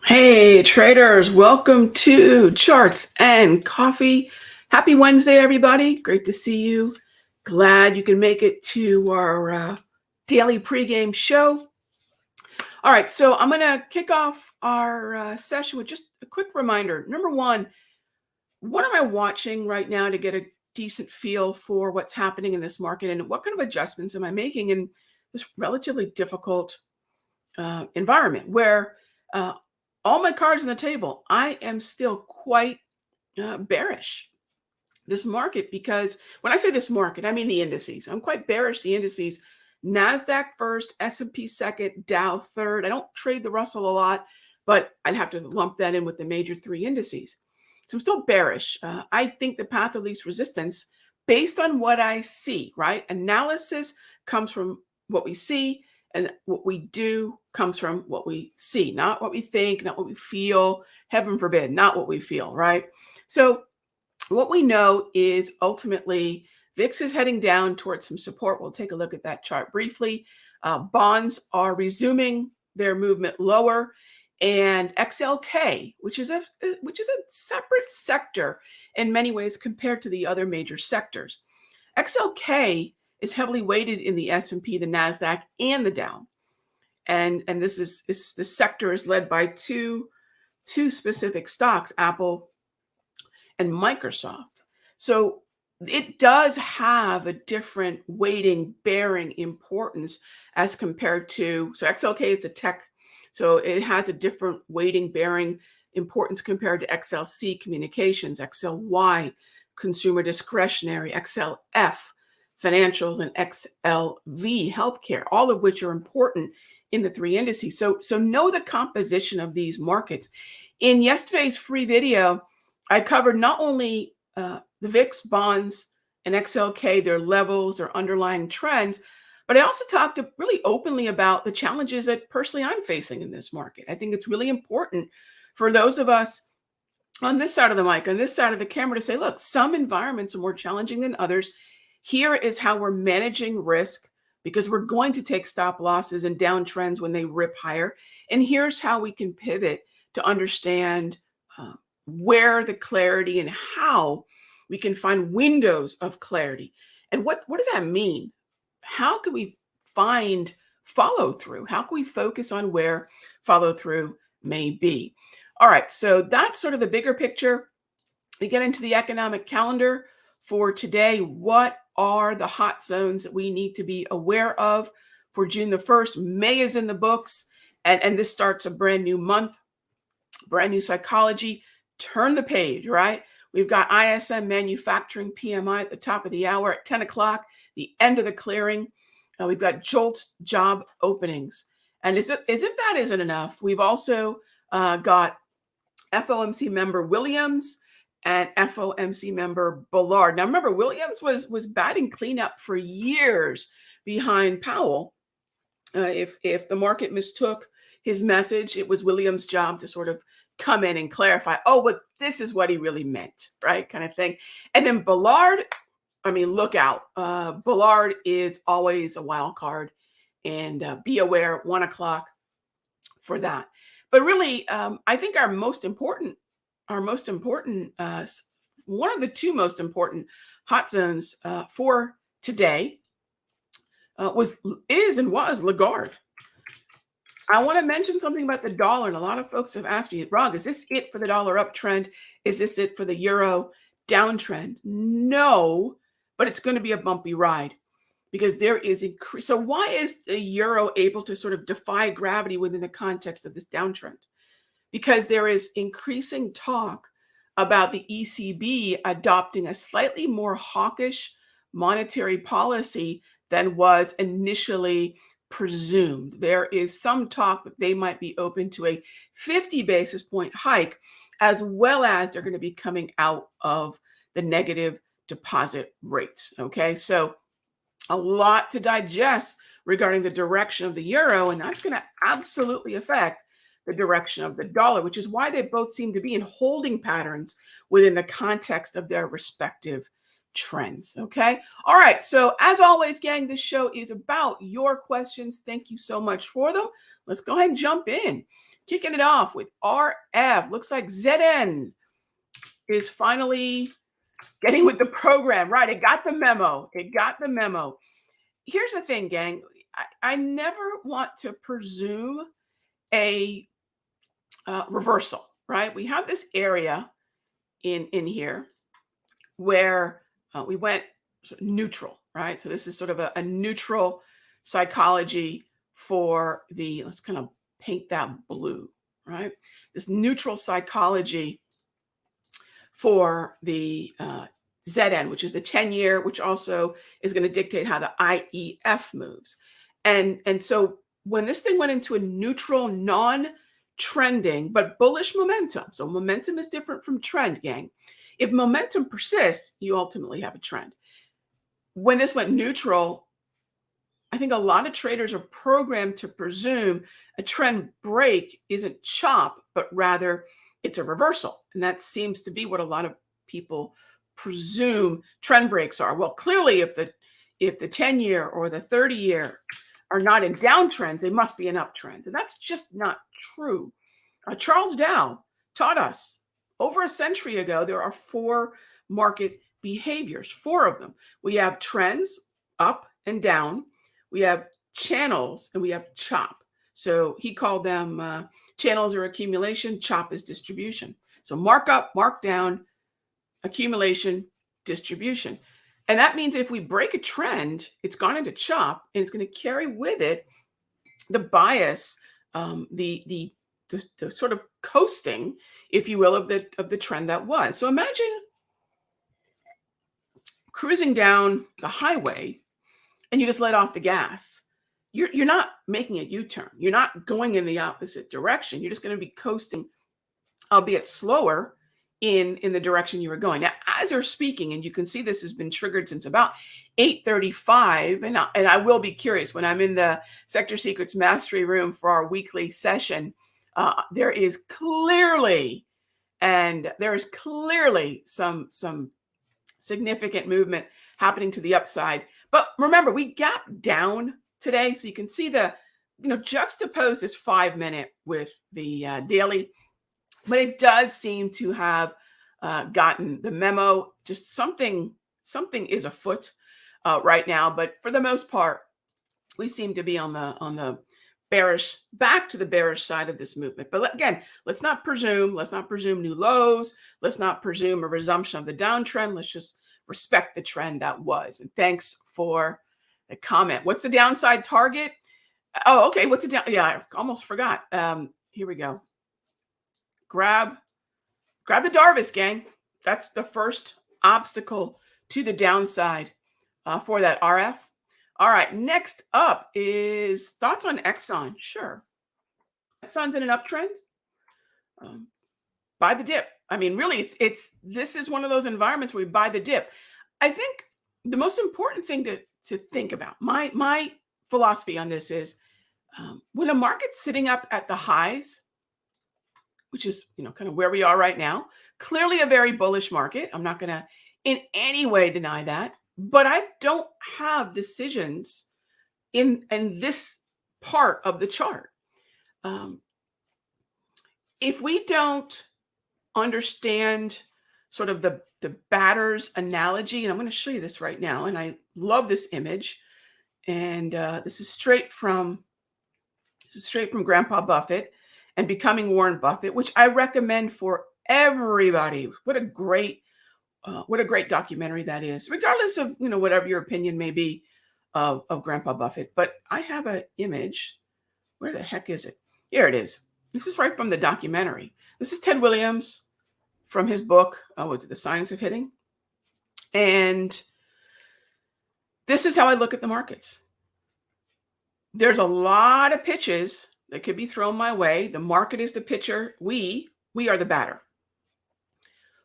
Hey traders, welcome to Charts and Coffee. Happy Wednesday, everybody. Great to see you. Glad you can make it to our daily pregame show. All right, so I'm going to kick off our session with just a quick reminder. Number one, what am I watching right now to get a decent feel for what's happening in this market, and what kind of adjustments am I making in this relatively difficult environment where all my cards on the table, I am still quite bearish this market, because when I say this market, I mean the indices. I'm quite bearish the indices. NASDAQ first, S&P second, Dow third. I don't trade the Russell a lot, but I'd have to lump that in with the major three indices. So I'm still bearish. I think the path of least resistance, based on what I see, right? Analysis comes from what we see, and what we do comes from what we see, not what we think, not what we feel, heaven forbid, not what we feel, right? So what we know is ultimately VIX is heading down towards some support. We'll take a look at that chart briefly. Bonds are resuming their movement lower, and XLK, which is a separate sector in many ways compared to the other major sectors. XLK is heavily weighted in the S&P, the NASDAQ, and the Dow. And this sector is led by two specific stocks, Apple and Microsoft. So it does have a different weighting, bearing importance as compared to, so XLK is the tech. So it has a different weighting, bearing importance compared to XLC, communications, XLY, consumer discretionary, XLF, financials, and XLV, healthcare, all of which are important in the three indices. So know the composition of these markets. In yesterday's free video, I covered not only the VIX, bonds, and XLK, their levels, their underlying trends, but I also talked really openly about the challenges that personally I'm facing in this market. I think it's really important for those of us on this side of the mic, on this side of the camera, to say, look, some environments are more challenging than others. Here is how we're managing risk, because we're going to take stop losses and downtrends when they rip higher. And here's how we can pivot to understand where the clarity and how we can find windows of clarity. And what does that mean? How can we find follow through? How can we focus on where follow through may be? All right, so that's sort of the bigger picture. We get into the economic calendar for today. What are the hot zones that we need to be aware of for June the 1st? May is in the books, and this starts a brand new month, brand new psychology. Turn the page, right? We've got ISM manufacturing PMI at the top of the hour at 10 o'clock, the end of the clearing. We've got JOLTS job openings. And as if that isn't enough, we've also got FOMC member Williams and FOMC member Bullard. Now, remember, Williams was batting cleanup for years behind Powell. If the market mistook his message, it was Williams' job to sort of come in and clarify, oh, but this is what he really meant, right? Kind of thing. And then Bullard, I mean, look out. Bullard is always a wild card, and be aware at 1 o'clock for that. But really, I think our most important, one of the two most important hot zones for today was Lagarde. I want to mention something about the dollar, and a lot of folks have asked me, Rog, is this it for the dollar uptrend? Is this it for the euro downtrend? No, but it's going to be a bumpy ride, because there is increase. So why is the euro able to sort of defy gravity within the context of this downtrend? Because there is increasing talk about the ECB adopting a slightly more hawkish monetary policy than was initially presumed. There is some talk that they might be open to a 50 basis point hike as well as they're going to be coming out of the negative deposit rates. Okay, so a lot to digest regarding the direction of the euro, and that's going to absolutely affect the direction of the dollar, which is why they both seem to be in holding patterns within the context of their respective trends. Okay. All right. So, as always, gang, this show is about your questions. Thank you so much for them. Let's go ahead and jump in. Kicking it off with RF. Looks like ZN is finally getting with the program. Right. It got the memo. It got the memo. Here's the thing, gang. I never want to presume a reversal, right? We have this area in here where we went sort of neutral, right? So this is sort of a neutral psychology for the, let's kind of paint that blue, right? This neutral psychology for the ZN, which is the 10-year, which also is going to dictate how the IEF moves. And so when this thing went into a neutral, non-trending, but bullish momentum, so momentum is different from trend, gang. If momentum persists, you ultimately have a trend. When this went neutral, I think a lot of traders are programmed to presume a trend break isn't chop, but rather it's a reversal. And that seems to be what a lot of people presume trend breaks are. Well, clearly, if the 10-year or the 30-year are not in downtrends, they must be in uptrends. And that's just not true. Charles Dow taught us over a century ago, there are 4 market behaviors, 4 of them. We have trends, up and down. We have channels, and we have chop. So he called them channels are accumulation, chop is distribution. So mark up, mark down, accumulation, distribution. And that means if we break a trend, it's gone into chop, and it's going to carry with it the bias, the sort of coasting, if you will, of the trend that was. So imagine cruising down the highway and you just let off the gas. You're not making a U-turn. You're not going in the opposite direction. You're just going to be coasting, albeit slower, in the direction you were going. Now, as you're speaking, and you can see this has been triggered since about 8:35, and I will be curious when I'm in the Sector Secrets Mastery Room for our weekly session. There is clearly some significant movement happening to the upside. But remember, we gapped down today, so you can see the juxtapose this 5-minute with the daily. But it does seem to have gotten the memo. Just something is afoot right now. But for the most part, we seem to be on the bearish, back to the bearish side of this movement. But again, let's not presume new lows. Let's not presume a resumption of the downtrend. Let's just respect the trend that was. And thanks for the comment. What's the downside target? Oh, okay. What's the down? Yeah, I almost forgot. Here we go. Grab the Darvis, gang. That's the first obstacle to the downside for that RF. All right, next up is thoughts on Exxon. Sure. Exxon's in an uptrend. Buy the dip. I mean, really, this is one of those environments where we buy the dip. I think the most important thing to think about, my philosophy on this is when a market's sitting up at the highs, which is kind of where we are right now, clearly a very bullish market. I'm not going to in any way deny that, but I don't have decisions in this part of the chart. If we don't understand sort of the batter's analogy, and I'm going to show you this right now, and I love this image, and this is straight from Grandpa Buffett and Becoming Warren Buffett, which I recommend for everybody. What a great documentary that is, regardless of whatever your opinion may be of Grandpa Buffett. But I have an image. Where the heck is it? Here it is. This is right from the documentary. This is Ted Williams from his book, what's it, The Science of Hitting? And this is how I look at the markets. There's a lot of pitches that could be thrown my way. The market is the pitcher. We are the batter.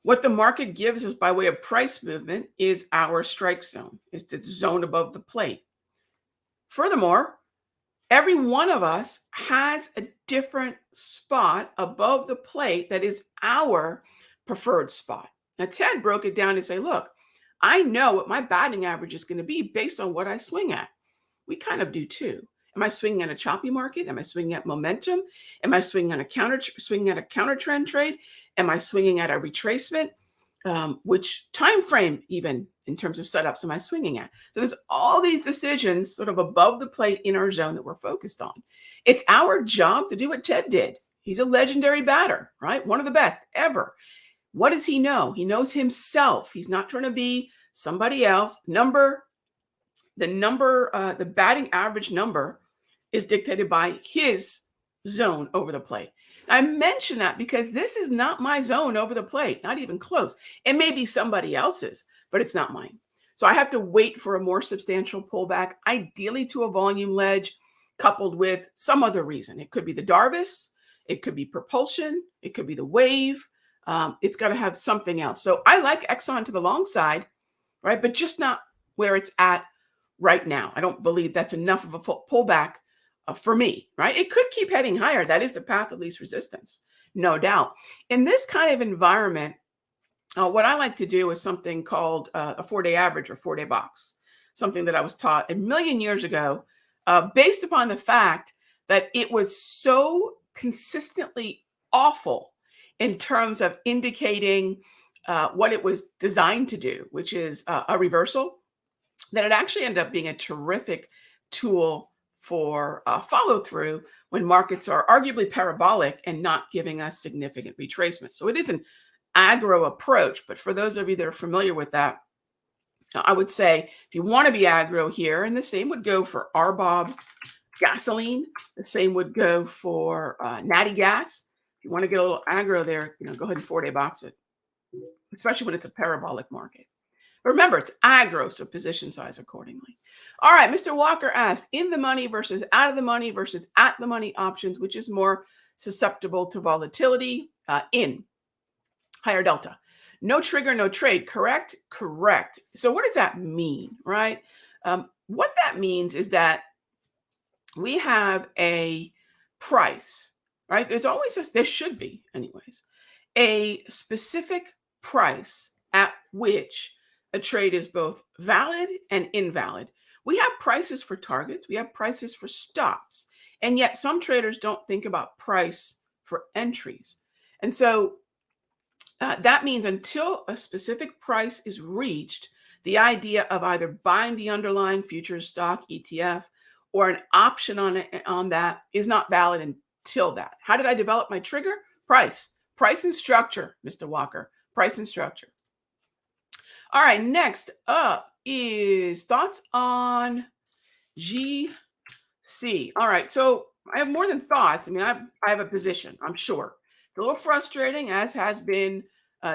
What the market gives us by way of price movement is our strike zone. It's the zone above the plate. Furthermore, every one of us has a different spot above the plate that is our preferred spot. Now, Ted broke it down to say, look, I know what my batting average is going to be based on what I swing at. We kind of do too. Am I swinging at a choppy market? Am I swinging at momentum? Am I swinging at a counter trend trade? Am I swinging at a retracement? Which time frame, even in terms of setups, am I swinging at? So there's all these decisions sort of above the plate in our zone that we're focused on. It's our job to do what Ted did. He's a legendary batter, right? One of the best ever. What does he know? He knows himself. He's not trying to be somebody else. The batting average number is dictated by his zone over the plate. I mention that because this is not my zone over the plate, not even close. It may be somebody else's, but it's not mine. So I have to wait for a more substantial pullback, ideally to a volume ledge coupled with some other reason. It could be the Darvis, it could be propulsion, it could be the wave. It's got to have something else. So I like Exxon to the long side, right? But just not where it's at right now. I don't believe that's enough of a pullback for me, right? It could keep heading higher. That is the path of least resistance, no doubt. In this kind of environment, what I like to do is something called a 4-day average or 4-day box, something that I was taught a million years ago, based upon the fact that it was so consistently awful in terms of indicating what it was designed to do, which is a reversal, that it actually ended up being a terrific tool for follow through when markets are arguably parabolic and not giving us significant retracement. So it is an aggro approach, but for those of you that are familiar with that, I would say if you want to be aggro here, and the same would go for RBOB gasoline, the same would go for natty gas. If you want to get a little aggro there, go ahead and 4-day box it, especially when it's a parabolic market. Remember, it's aggro, so position size accordingly. All right, Mr. Walker asked, in the money versus out of the money versus at the money options, which is more susceptible to volatility? In higher delta. No trigger, no trade, correct? Correct. So what does that mean, right? What that means is that we have a price, right? There should be anyways, a specific price at which a trade is both valid and invalid. We have prices for targets, we have prices for stops, and yet some traders don't think about price for entries. And so that means until a specific price is reached, the idea of either buying the underlying futures stock ETF or an option on that is not valid until that. How did I develop my trigger? Price and structure, Mr. Walker, price and structure. All right, next up is thoughts on GC. All right, so I have more than thoughts. I mean, I have a position, I'm sure. It's a little frustrating, as has been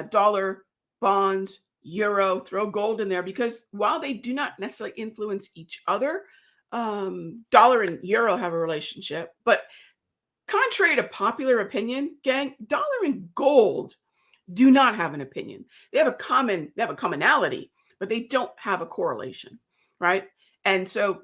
dollar, bonds, euro, throw gold in there, because while they do not necessarily influence each other, dollar and euro have a relationship. But contrary to popular opinion, gang, dollar and gold do not have an opinion. They have a commonality, but they don't have a correlation, right? And so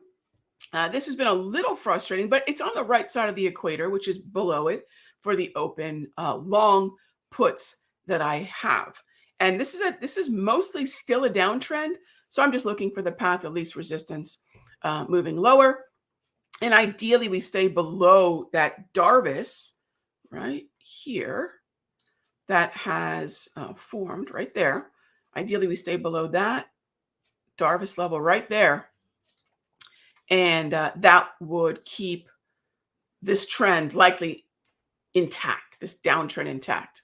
this has been a little frustrating, but it's on the right side of the equator, which is below it for the open long puts that I have. And this is mostly still a downtrend. So I'm just looking for the path of least resistance moving lower. And ideally we stay below that Darvis right here that has formed right there. Ideally we stay below that Darvis level right there. And that would keep this trend likely intact, this downtrend intact.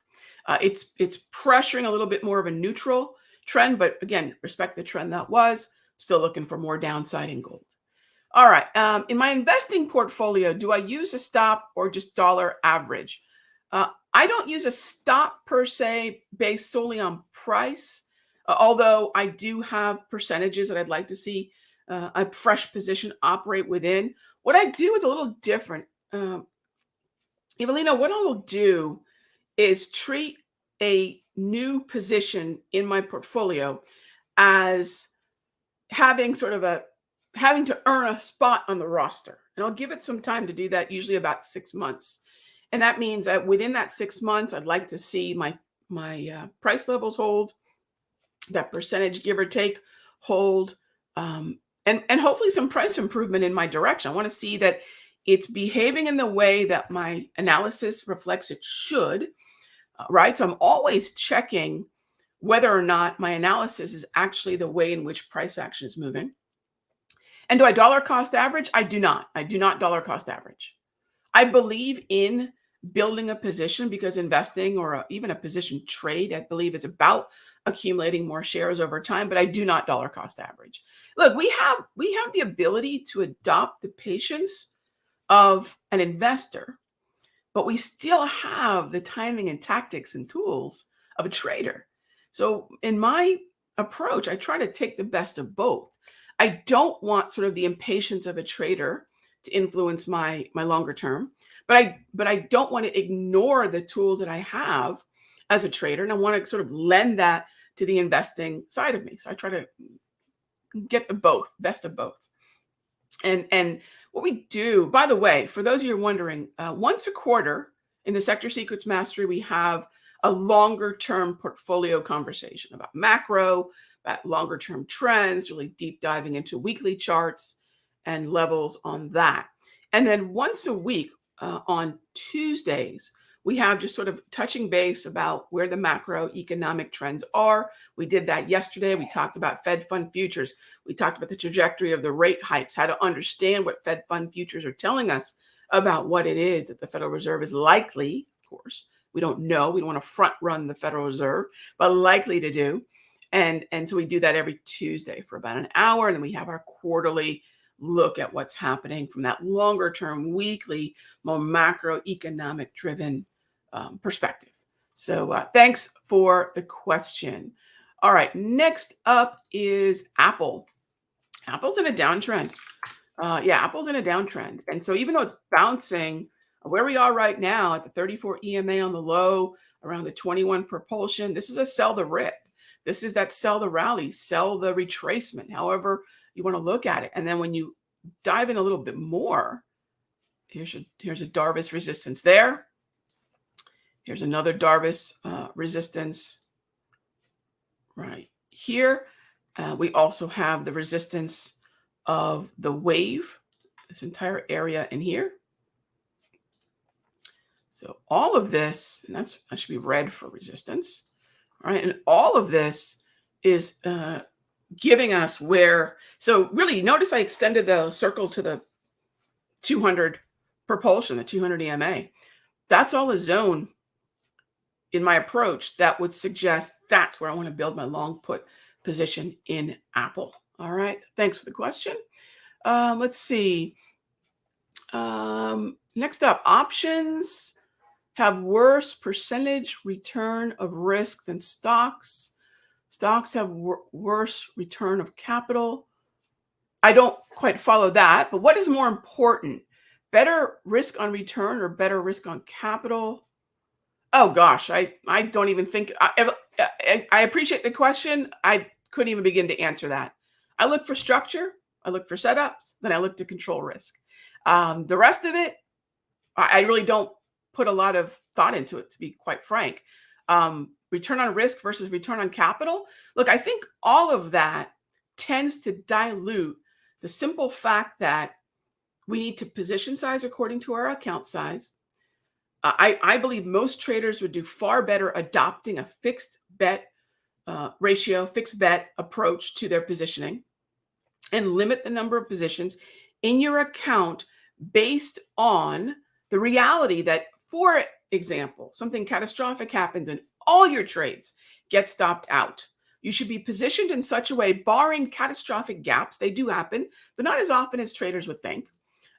It's pressuring a little bit more of a neutral trend, but again, respect the trend that was. Still looking for more downside in gold. All right, in my investing portfolio, do I use a stop or just dollar average? I don't use a stop per se based solely on price, although I do have percentages that I'd like to see a fresh position operate within. What I do is a little different. Evelina, what I will do is treat a new position in my portfolio as having having to earn a spot on the roster. And I'll give it some time to do that, usually about 6 months. And that means that within that 6 months, I'd like to see my price levels hold, that percentage give or take hold, and hopefully some price improvement in my direction. I want to see that it's behaving in the way that my analysis reflects it should, right? So I'm always checking whether or not my analysis is actually the way in which price action is moving. And do I dollar cost average? I do not. I do not dollar cost average. I believe in building a position because investing or even a position trade, I believe, is about accumulating more shares over time, but I do not dollar cost average. Look, we have the ability to adopt the patience of an investor, but we still have the timing and tactics and tools of a trader. So in my approach, I try to take the best of both. I don't want sort of the impatience of a trader to influence my longer term, but I don't want to ignore the tools that I have as a trader, and I want to sort of lend that to the investing side of me. So I try to get the both, best of both. And what we do, by the way, for those of you who are wondering, once a quarter in the Sector Secrets Mastery, we have a longer term portfolio conversation about macro, about longer term trends, really deep diving into weekly charts and levels on that. And then once a week on Tuesdays, we have just sort of touching base about where the macroeconomic trends are. We did that yesterday. We talked about Fed fund futures. We talked about the trajectory of the rate hikes, how to understand what Fed fund futures are telling us about what it is that the Federal Reserve is likely, of course, we don't know. We don't want to front run the Federal Reserve, but likely to do. And so we do that every Tuesday for about an hour. And then we have our quarterly look at what's happening from that longer term, weekly, more macroeconomic driven perspective. So thanks for the question. All right, next up is Apple. Apple's in a downtrend. Apple's in a downtrend. And so even though it's bouncing where we are right now at the 34 EMA on the low, around the 21 propulsion, this is a sell the rip. This is that sell the rally, sell the retracement, however you want to look at it. And then when you dive in a little bit more, here's a Darvis resistance there. Here's another Darvis resistance right here. We also have the resistance of the wave, this entire area in here. So all of this, and that should be red for resistance, right? And all of this is giving us where, so really notice I extended the circle to the 200 propulsion, the 200 EMA. That's all a zone in my approach that would suggest that's where I want to build my long put position in Apple. All right. Thanks for the question. Let's see. Next up, options have worse percentage return of risk than stocks. Stocks have worse return of capital. I don't quite follow that, but what is more important? Better risk on return or better risk on capital? Oh gosh, I don't even think, I appreciate the question. I couldn't even begin to answer that. I look for structure, I look for setups, then I look to control risk. The rest of it, I really don't put a lot of thought into it, to be quite frank. Return on risk versus return on capital. Look, I think all of that tends to dilute the simple fact that we need to position size according to our account size. I believe most traders would do far better adopting a fixed bet ratio, fixed bet approach to their positioning and limit the number of positions in your account based on the reality that, for example, something catastrophic happens and all your trades get stopped out. You should be positioned in such a way, barring catastrophic gaps, they do happen, but not as often as traders would think.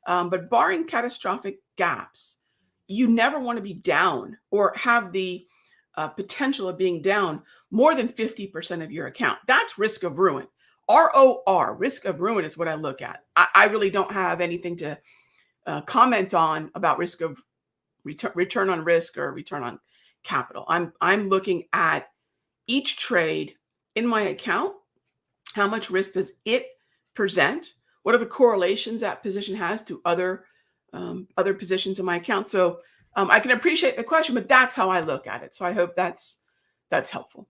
But barring catastrophic gaps, you never want to be down or have the potential of being down more than 50% of your account. That's risk of ruin. ROR, risk of ruin, is what I look at. I really don't have anything to comment on about risk of return on risk or return on capital. I'm looking at each trade in my account. How much risk does it present? What are the correlations that position has to other positions in my account? So I can appreciate the question, but that's how I look at it. So I hope that's helpful.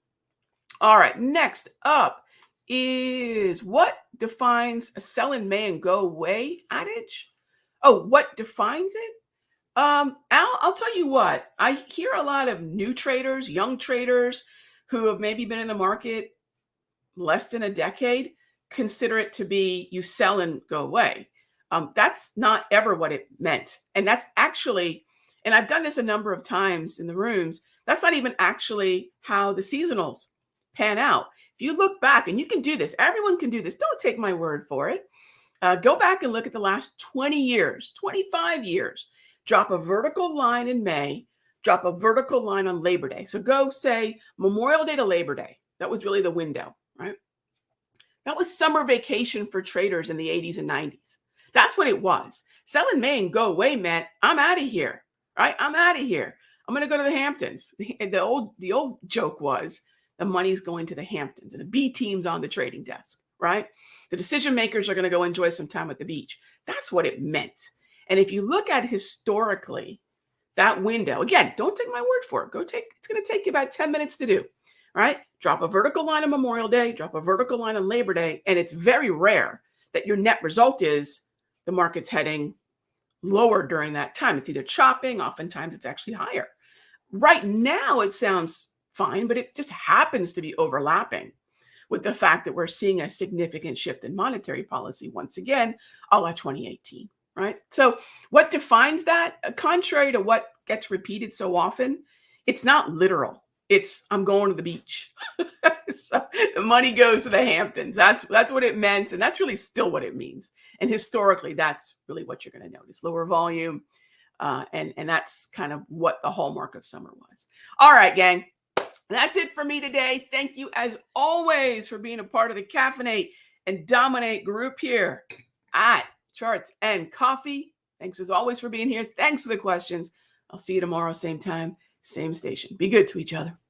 All right, next up is what defines a sell in May and go away adage? Oh, what defines it? I'll tell you what, I hear a lot of new traders, young traders who have maybe been in the market less than a decade consider it to be you sell and go away. That's not ever what it meant. And that's actually, and I've done this a number of times in the rooms, that's not even actually how the seasonals pan out. If you look back, and you can do this, everyone can do this, don't take my word for it. Go back and look at the last 20 years, 25 years. Drop a vertical line in May, drop a vertical line on Labor Day. So go say Memorial Day to Labor Day. That was really the window, right? That was summer vacation for traders in the 80s and 90s. That's what it was. Sell in May and go away meant I'm out of here, right? I'm out of here. I'm going to go to the Hamptons. The old joke was the money's going to the Hamptons and the B team's on the trading desk, right? The decision makers are going to go enjoy some time at the beach. That's what it meant. And if you look at historically, that window, again, don't take my word for it. It's going to take you about 10 minutes to do, right? Drop a vertical line on Memorial Day, drop a vertical line on Labor Day, and it's very rare that your net result is the market's heading lower during that time. It's either chopping, oftentimes it's actually higher. Right now, it sounds fine, but it just happens to be overlapping with the fact that we're seeing a significant shift in monetary policy once again, a la 2018, right? So what defines that? Contrary to what gets repeated so often, it's not literal. It's I'm going to the beach. So the money goes to the Hamptons. That's what it meant, and that's really still what it means. And historically, that's really what you're going to notice: lower volume, and that's kind of what the hallmark of summer was. All right, gang. That's it for me today. Thank you, as always, for being a part of the Caffeinate and Dominate group here at Charts and Coffee. Thanks, as always, for being here. Thanks for the questions. I'll see you tomorrow, same time, same station. Be good to each other.